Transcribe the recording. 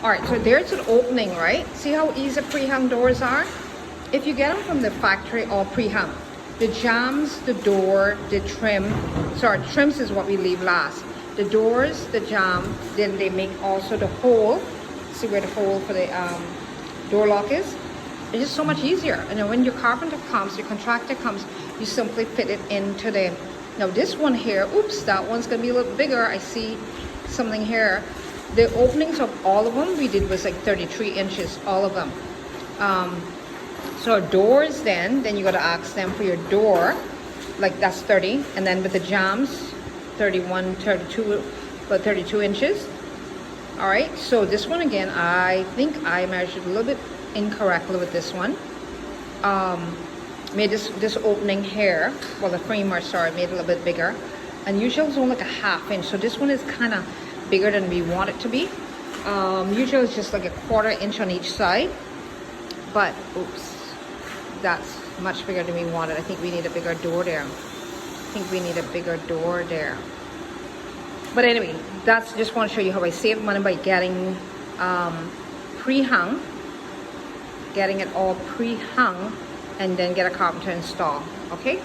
All right, so there's an opening, right? See how easy pre-hung doors are? If you get them from the factory or pre-hung, the jambs, the door, the trim, sorry, trims is what we leave last. The doors, the jamb, then they make also the hole. See where the hole for the door lock is? It's just so much easier. And then when your carpenter comes, your contractor comes, you simply fit it into the, now this one here, oops, that one's gonna be a little bigger. I see something here. The openings of all of them we did was like 33 inches, all of them. So doors then you gotta ask them for your door, like that's 30, and then with the jambs, 31, 32, but 32 inches. All right, so this one again, I think I measured a little bit incorrectly with this one. Made this opening here, well the framer, sorry, made it a little bit bigger. And usually it's only like a ½ inch, so this one is kind of bigger than we want it to be. Usually it's just like a ¼ inch on each side, but oops, that's much bigger than we wanted. I think we need a bigger door there. But anyway, that's just want to show you how I save money by getting pre-hung, getting it all pre-hung, and then get a carpenter install. Okay.